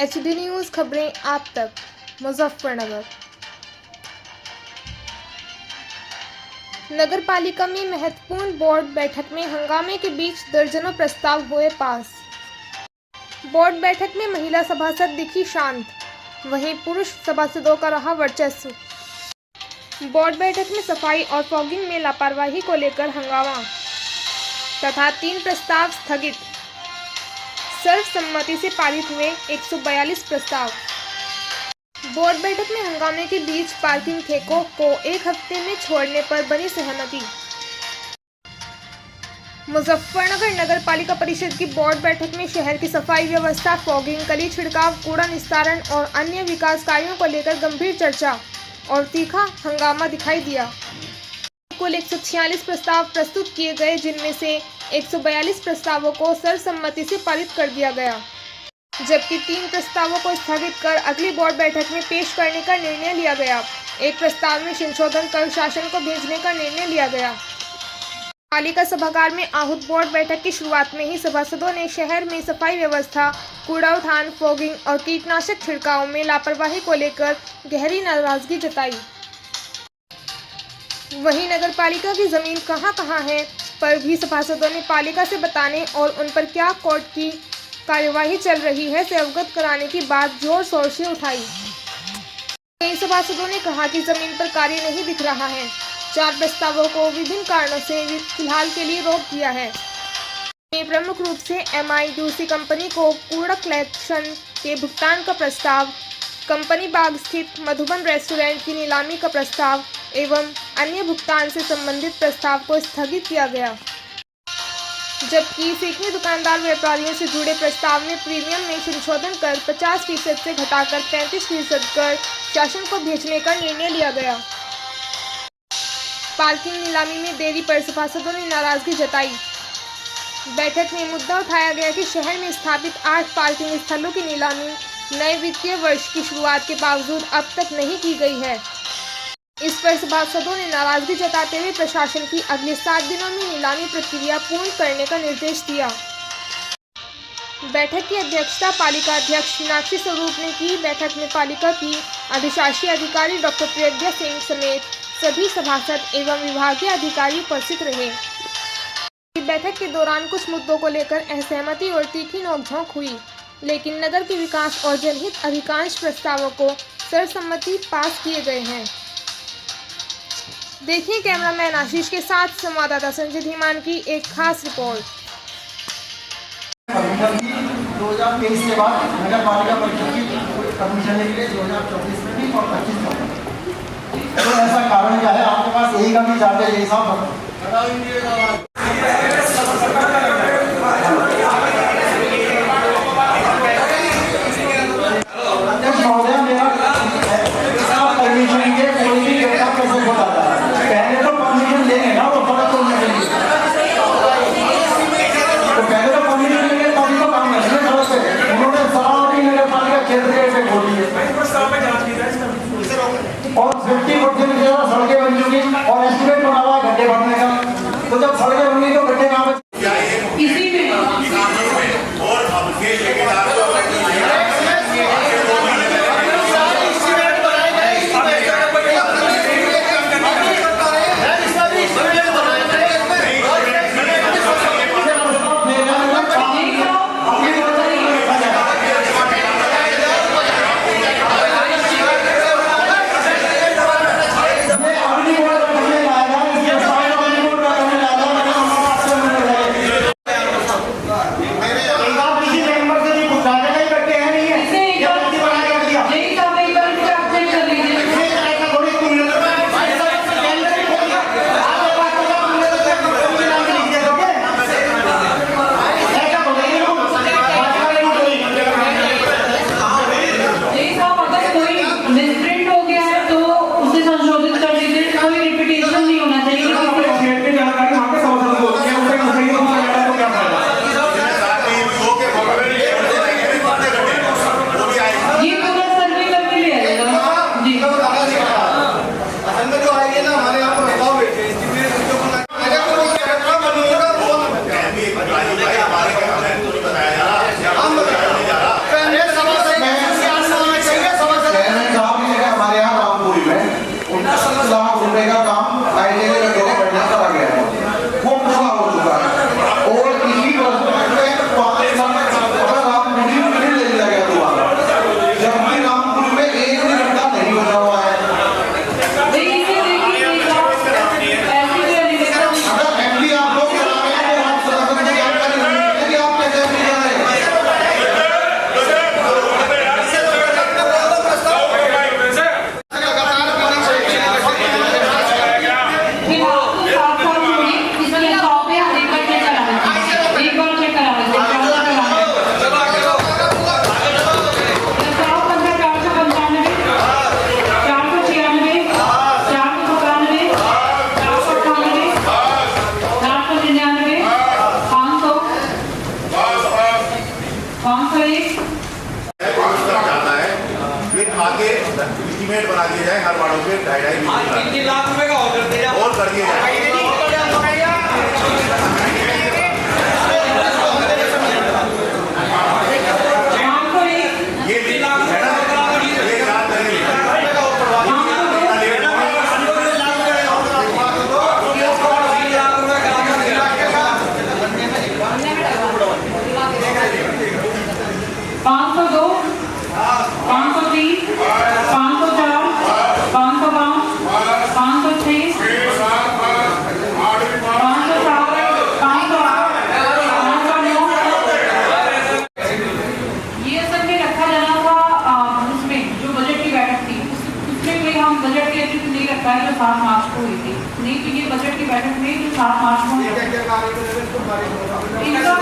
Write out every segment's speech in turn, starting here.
HD news खबरें आप तक। मुजफ्फरनगर नगर पालिका में महत्वपूर्ण बोर्ड बैठक में हंगामे के बीच दर्जनों प्रस्ताव हुए पास। बोर्ड बैठक में महिला सभासद दिखी शांत, वहीं पुरुष सभासदों का रहा वर्चस्व। बोर्ड बैठक में सफाई और फॉगिंग में लापरवाही को लेकर हंगामा तथा 3 प्रस्ताव स्थगित। सर्वसम्मति से पारित हुए 142 प्रस्ताव। बोर्ड बैठक में हंगामे के बीच पार्किंग ठेकों को 1 हफ्ते में छोड़ने पर बनी सहमति। मुजफ्फरनगर नगर पालिका परिषद की बोर्ड बैठक में शहर की सफाई व्यवस्था, फॉगिंग, कली छिड़काव, कूड़ा निस्तारण और अन्य विकास कार्यों को लेकर गंभीर चर्चा और तीखा हंगामा दिखाई दिया। कुल 146 प्रस्ताव प्रस्तुत किए गए, जिनमें से 142 प्रस्तावों को सर्वसम्मति से पारित कर दिया गया, जबकि 3 प्रस्तावों को स्थगित कर अगली बोर्ड बैठक में पेश करने का निर्णय लिया गया। एक प्रस्ताव में संशोधन कर शासन को भेजने का निर्णय लिया गया। पालिका सभागार में आहूत बोर्ड बैठक की शुरुआत में ही सभासदों ने शहर में सफाई व्यवस्था, कूड़ा उठान, फॉगिंग और कीटनाशक छिड़काव में लापरवाही को लेकर गहरी नाराजगी जताई। वहीं नगर पालिका की जमीन कहां है पर भी सभासदों ने पालिका से बताने और उन पर क्या कोर्ट की कार्यवाही चल रही है से अवगत कराने की बात जोर शोर से उठाई। कई सभासदों ने कहा कि जमीन पर कार्य नहीं दिख रहा है। 4 प्रस्तावों को विभिन्न कारणों से फिलहाल के लिए रोक दिया है। प्रमुख रूप से MIDC कंपनी को कूड़ा कलेक्शन के भुगतान का प्रस्ताव, कंपनी बाग स्थित मधुबन रेस्टोरेंट की नीलामी का प्रस्ताव एवं अन्य भुगतान से संबंधित प्रस्ताव को स्थगित किया गया, जबकि सीखने दुकानदार व्यापारियों से जुड़े प्रस्ताव में प्रीमियम में संशोधन कर 50% से घटाकर 35% कर शासन को भेजने का निर्णय लिया गया। पार्किंग नीलामी में देरी पर सभासदों ने नाराजगी जताई। बैठक में मुद्दा उठाया गया कि शहर में स्थापित 8 पार्किंग स्थलों की नीलामी नए वित्तीय वर्ष की शुरुआत के बावजूद अब तक नहीं की गई है। इस पर सभासदों ने नाराजगी जताते हुए प्रशासन की अगले 7 दिनों में नीलामी प्रक्रिया पूर्ण करने का निर्देश दिया। बैठक की अध्यक्षता पालिका अध्यक्ष मीनाक्षी स्वरूप ने की। बैठक में पालिका की अधिशासी अधिकारी डॉक्टर प्रियज्ञा सिंह समेत सभी सभासद एवं विभागीय अधिकारी उपस्थित रहे। बैठक के दौरान कुछ मुद्दों को लेकर असहमति और तीखी नोकझोंक हुई, लेकिन नगर के विकास और जनहित अधिकांश प्रस्तावों को सर्वसम्मति पास किए गए हैं। देखिए कैमरामैन आशीष के साथ संवाददाता संजय धीमान की एक खास रिपोर्ट। 2023 के बाद नगर पालिका परिषद की परमिशन के लिए 2024 में भी और 25 में तो ऐसा कारण क्या है? आपके पास यही का भी चार्ज है, यही साहब महोदय, मेरा परमिशन के कोई भी व्यक्ति कैसे हो जाता है? पहले तो परमिशन लेंगे ना, वो बड़ा तो नहीं लेंगे, तो पहले तो परमिशन लेंगे तभी तो काम करेंगे। उन्होंने सारी नगर पालिका क्षेत्र से खोली है और 50% जो सड़कें बन चुकी और एस्टिमेट बना हुआ है गड्ढे भरने का। तो जब सड़कें बन गई तो गड्ढे कहाँ बचे? इसी में लाख रुपए का काम नाइजीरिया के लोगों बढ़िया करा गया है, वो पूरा हो चुका है। और इसी पाकिस्तान में अगर रामपुरी नहीं ले लिया गया दोबारा, जबकि रामपुर में एक भी घंटा नहीं बचा हुआ है। अगर एमडी आप लोग चला रहे हैं तो आप सदन की जानकारी होनी चाहिए कि आप कैसे एमडी चला रहे हैं। आगे एस्टीमेट बना दिया जाए हर वार्डों पे 2.5 लाख रुपए का ऑर्डर दिया और कर दिया जाए। ये लाख जो 7 मार्च को हुई थी, नहीं तो ये बजट की बैठक में जो 7 मार्च को इनका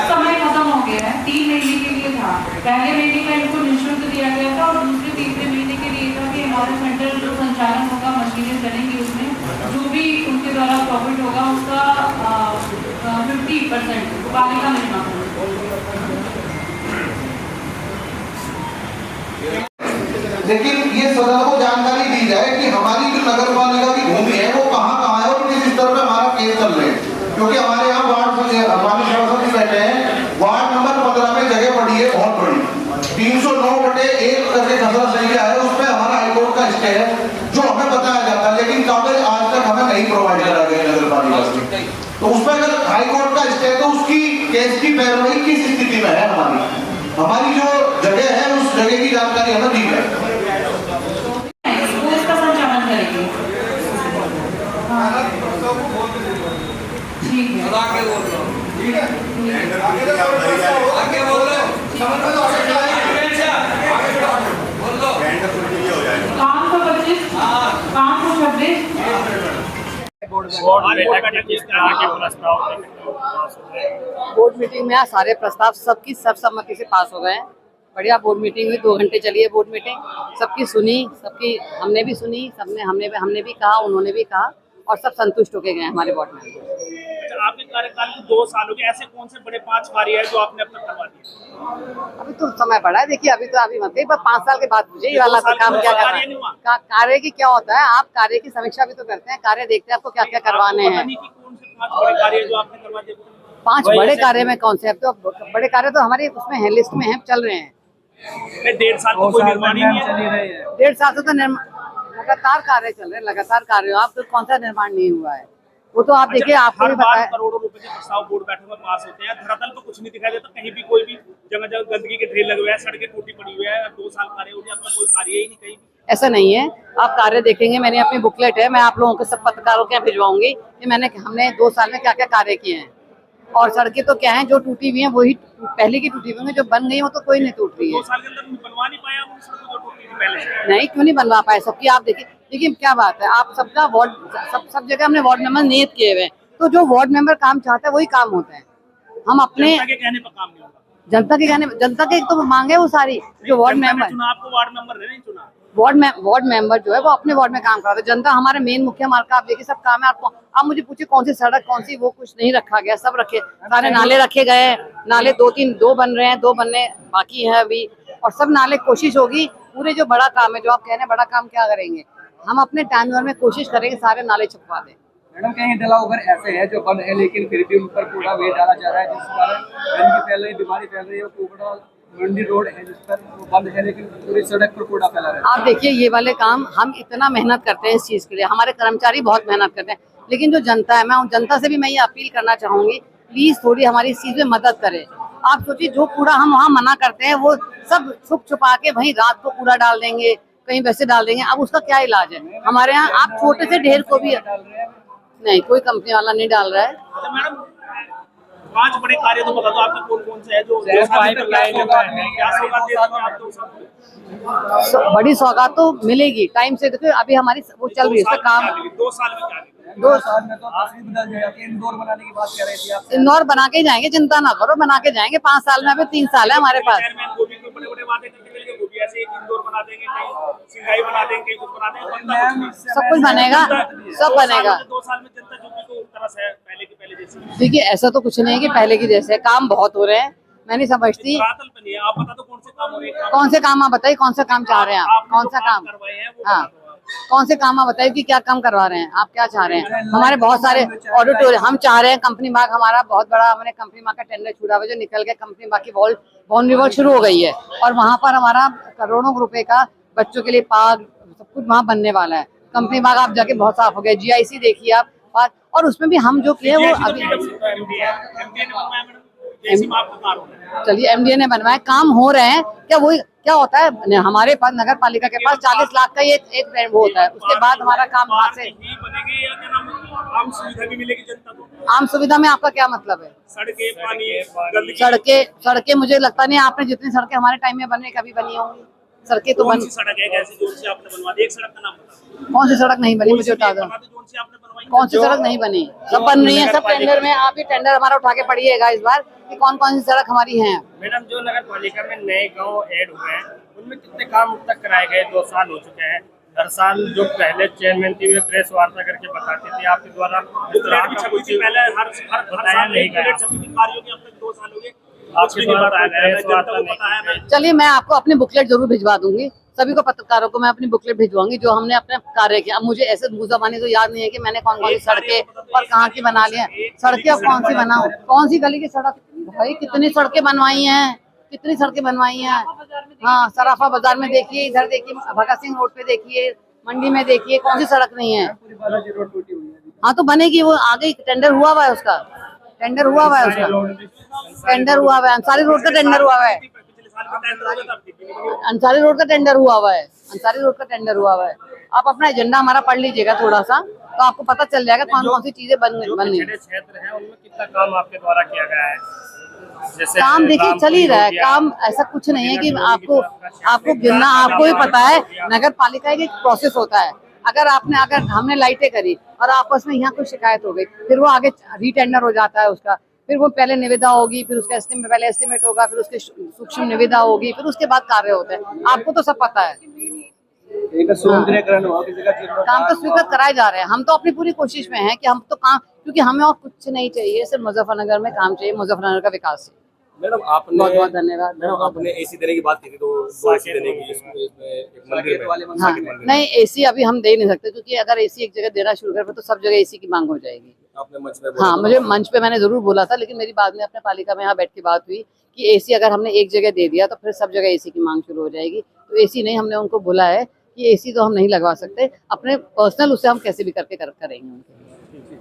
समय खत्म हो गया है। 3 महीने के लिए था, पहले महीने का इनको निःशुल्क दिया गया था और दूसरे तीसरे महीने के लिए था कि हमारे सेंटर जो संचालन होगा, मशीनें चलेंगी, उसमें जो भी उनके द्वारा प्रॉफिट होगा उसका 50% पालिका में जमा होगा। लेकिन ये सदन को जानकारी दी जाए कि हमारी जो नगर पालिका की भूमि है वो कहाँ है और किस स्तर पे हमारा केस चल रहे हैं। क्योंकि हमारे यहाँ वार्ड सभापति बैठे हैं, वार्ड नंबर 15 में जगह पड़ी है बहुत बड़ी, 309/1 करके खसरा सही है, उसमें हमारा हाईकोर्ट का स्टे है जो हमें बताया जाता है, लेकिन कागज आज तक हमें नहीं प्रोवाइड करा गया नगर पालिका से। तो उसमें अगर हाईकोर्ट का स्टे है तो उसकी केस की पैरवी किस स्थिति में है, हमारी जो जगह है उस जगह की जानकारी हमें दी जाए। बोर्ड मीटिंग में सारे प्रस्ताव सबकी सर्वसम्मति से पास हो गए हैं। बढ़िया बोर्ड मीटिंग हुई, 2 घंटे चली है बोर्ड मीटिंग। सबकी सुनी, सबकी हमने भी सुनी, हमने भी कहा, उन्होंने भी कहा और सब संतुष्ट होके गए हमारे बोर्ड में। अच्छा, आपके कार्यकाल को 2 साल हो गए, ऐसे कौन से बड़े 5 कार्य है जो आपने अब तक करवा दिए? अभी तो समय पड़ा है, देखिए अभी मत, पर 5 साल के बाद मुझे ये वाला काम क्या करना है। कार्य की क्या होता है, आप कार्य की समीक्षा भी तो करते हैं, कार्य देखते हैं आपको क्या क्या करवाने हैं। कौन से 5 बड़े कार्य जो आपने करवा दिए? 5 बड़े कार्य में कौन से? तो बड़े कार्य तो हमारे उसमें है, लिस्ट में है, चल रहे हैं। 1.5 साल तो कोई निर्माण ही नहीं है। 1.5 साल से तो लगातार कार्य चल रहे हैं, लगातार कार्य। आप तो कौन सा निर्माण नहीं हुआ है, वो तो आप देखिए, आपको भी बताया। करोड़ों रुपए के प्रस्ताव बोर्ड बैठक में पास होते हैं, धरातल पे कुछ नहीं दिखाई देता, कहीं भी कोई भी जगह गंदगी के ढेर लगे हुए हैं, सड़कें टूटी पड़ी हुई है, 2 साल कार्य हो गया, आपका कोई कार्य ही नहीं कहीं। ऐसा नहीं है, आप कार्य देखेंगे, मैंने अपनी बुकलेट है, मैं आप लोगों के सब पत्रकारों के यहाँ भिजवाऊंगी कि हमने 2 साल में क्या क्या कार्य किए हैं। और सड़कें तो क्या है, जो टूटी हुई है वही पहले की टूटी हुई है, जो बन गई वो तो कोई नहीं टूट रही है। 2 साल के अंदर बनवा नहीं पाया वो सड़क जो टूटी थी पहले से। नहीं, क्यों नहीं बनवा पाए सबकी? आप देखिए, लेकिन क्या बात है, आप सबका वार्ड, सब जगह हमने वार्ड मेंबर नियुक्त किए हुए हैं, तो जो वार्ड मेंबर काम चाहता है वही काम होता है। हम अपने जनता के कहने पर काम नहीं होगा, जनता के तो मांगे वो सारी, जो वार्ड मेंबर आपको वार्ड मेंबर नहीं चुना, वार्ड मेंबर जो है वो अपने वार्ड में काम कराते हैं। जनता हमारे मेन मुख्य मार्ग का आप देखिए सब काम है। आपको आप मुझे पूछिए कौन सी सड़क, कौन सी, वो कुछ नहीं रखा गया, सब रखे, सारे नाले रखे गए हैं। नाले 2 बन रहे हैं, 2 बनने बाकी है अभी, और सब नाले कोशिश होगी। पूरे जो बड़ा काम है, जो आप कह रहे हैं बड़ा काम, क्या करेंगे हम अपने टाइम में कोशिश करेंगे सारे नाले छुपवा दें। मैडम, कहीं डलाओवर ऐसे है जो बंद है लेकिन फिर भी उन पर पूरा वेट डाला जा रहा है, जिस कारण गंदगी फैल रही है, बीमारी फैल रही है, कुकड़ा मंडी रोड है जिस पर वो बंद है, लेकिन पूरी सड़क पर कूड़ा फैला रहा आप देखिए ये वाले काम हम इतना मेहनत करते हैं इस चीज के लिए, हमारे कर्मचारी बहुत मेहनत करते हैं, लेकिन जो जनता है, मैं उन जनता से भी मैं ये अपील करना चाहूंगी, प्लीज थोड़ी हमारी इस चीज में मदद करें। आप सोचिए जो कूड़ा हम वहाँ मना करते हैं वो सब छुप छुपा के वहीं रात को कूड़ा डाल देंगे, कहीं वैसे डाल देंगे। अब उसका क्या इलाज है? हमारे यहाँ आप छोटे से ढेर को भी नहीं, कोई कंपनी वाला नहीं डाल रहा है। अच्छा मैडम, 5 बड़े कार्य तो बता दो आपके कौन से है जो बड़ी सौगात तो मिलेगी टाइम से। देखो अभी हमारी वो चल रही है काम, 2 साल में क्या 2 साल में तो तस्वीर बदल जाएगी। इंदौर बनाने की बात कर रही थी आप। इंदौर बना के जाएंगे, चिंता ना करो, बना के जाएंगे 5 साल में। अभी 3 साल है हमारे पास। बड़े वादे करके चले, वो भी ऐसे इंदौर बना देंगे, कहीं सिंगाई बना देंगे, कहीं कुछ बना देंगे, सब कुछ बनेगा, सब बनेगा। 2 साल में जनता जो भी तरस है पहले के पहले जैसे। देखिए ऐसा तो कुछ नहीं है कि पहले की जैसे, काम बहुत हो रहे हैं, मैं नहीं समझती। धरातल पे नहीं है, आप बता दो कौन से काम हो रहे हैं? कौन से काम आप बताइए, कौन सा काम चाह रहे हैं आप? कौन सा काम करवाए हैं वो हाँ, कौन से काम आप बताइए कि क्या काम करवा रहे हैं आप, क्या चाह रहे हैं? हमारे बहुत सारे ऑडिटोरियम हम चाह रहे हैं, कंपनी बाग हमारा बहुत बड़ा, हमने कंपनी बाग का टेंडर छूटा हुआ जो निकल गया, कंपनी बाग की बाउंड्री वॉल शुरू हो गई है और वहाँ पर हमारा करोड़ों रुपए का बच्चों के लिए पार्क सब कुछ वहाँ बनने वाला है। कंपनी बाग आप जाके बहुत साफ हो गया, GIC देखिए आप पार्क, और उसमें भी हम जो किए वो अभी चलिए MDA ने बनवाया, काम हो रहे हैं। क्या वही क्या होता है हमारे पास नगर पालिका के पास 40 लाख का एक वो होता है, उसके बाद हमारा काम वहाँ से आम सुविधा भी मिलेगी जनता को। आम सुविधा में आपका क्या मतलब है? सड़कें, पानी, गंदगी। सड़कें मुझे लगता नहीं, आपने जितनी सड़कें हमारे टाइम में बने कभी बनी होंगी? सड़कें तो कौन सी सड़क है ऐसी जो से आपने बनवा दी? एक सड़क का नाम बताओ। कौन सी सड़क नहीं बनी मुझे बता दो। जो से आपने बनवाई कौन सी सड़क नहीं बनी? सब बन रही है, सब टेंडर में। आप ही टेंडर हमारा उठा के पढ़िएगा इस बार कि कौन कौन सी सड़क हमारी है। मैडम, जो नगर पालिका में नए गांव ऐड हुए हैं उनमें कितने काम अब तक कराए गए? 2 साल हो चुके हैं। हर साल जो पहले चेयरमैन थी वे प्रेस वार्ता करके बताते थे आपके द्वारा पहले हर साल नहीं गया। कार्यों के अब तक 2 साल हो गए, आपके द्वारा प्रेस वार्ता नहीं। चलिए मैं आपको अपनी बुकलेट जरूर भिजवा दूंगी, सभी को पत्रकारों को मैं अपनी बुकलेट भिजवाऊंगी जो हमने अपने कार्य किया। अब मुझे ऐसे मुजाबानी तो याद नहीं है कि मैंने कौन कौन सी सड़कें और कहाँ की बना ली है। सड़कें अब कौन सी बनाऊं, कौन सी गली की सड़क? भाई कितनी सड़कें बनवाई हैं, कितनी सड़कें बनवाई हैं। हाँ, सराफा बाजार में देखिए, इधर देखिए, भगत सिंह रोड पे देखिए, मंडी में देखिए, कौन सी सड़क नहीं है? हाँ तो बनेगी, वो आगे टेंडर हुआ हुआ है उसका, टेंडर हुआ हुआ है उसका, टेंडर हुआ हुआ है। अंसारी रोड का टेंडर हुआ हुआ है, अंसारी रोड का टेंडर हुआ हुआ है, अंसारी रोड का टेंडर हुआ हुआ है। आप अपना एजेंडा हमारा पढ़ लीजिएगा थोड़ा सा, तो आपको पता चल जाएगा कौन कौन सी चीजें बन रही। क्षेत्र है उनमें कितना काम आपके द्वारा किया गया है? जैसे काम देखिए चल ही रहा है काम, ऐसा कुछ नहीं है कि आपको गिनना, आपको भी पता है नगर पालिका एक प्रोसेस होता है। अगर हमने लाइटें करी और आपस में यहाँ कोई शिकायत हो गई, फिर वो आगे रीटेंडर हो जाता है उसका, फिर वो पहले निविदा होगी, फिर उसका पहले एस्टिमेट होगा, फिर उसके सूक्ष्म निविदा होगी, फिर उसके बाद कार्य होता है। आपको तो सब पता है। काम तो स्वीकृत कराए जा रहे हैं। हम तो अपनी पूरी कोशिश में हैं कि हम तो काम, क्योंकि हमें और कुछ नहीं चाहिए, सिर्फ मुजफ्फरनगर में काम चाहिए, मुजफ्फरनगर का विकास चाहिए। मैडम आपने बहुत बहुत धन्यवाद। मैडम आपने AC देने की बात की थी, तो 2 AC देने की इसमें एक मंदिर में। हाँ, नहीं AC अभी हम दे नहीं सकते, क्योंकि अगर AC एक जगह देना शुरू कर तो सब जगह AC की मांग हो जाएगी। आपने मंच पे बोला हाँ, था। मुझे मंच पे मैंने जरूर बोला था, लेकिन मेरी बाद में अपने पालिका में यहाँ बैठ के बात हुई कि AC अगर हमने एक जगह दे दिया तो फिर सब जगह AC की मांग शुरू हो जाएगी। तो AC नहीं, हमने उनको बोला है कि AC तो हम नहीं लगवा सकते, अपने पर्सनल उससे हम कैसे भी करके करेंगे उनके।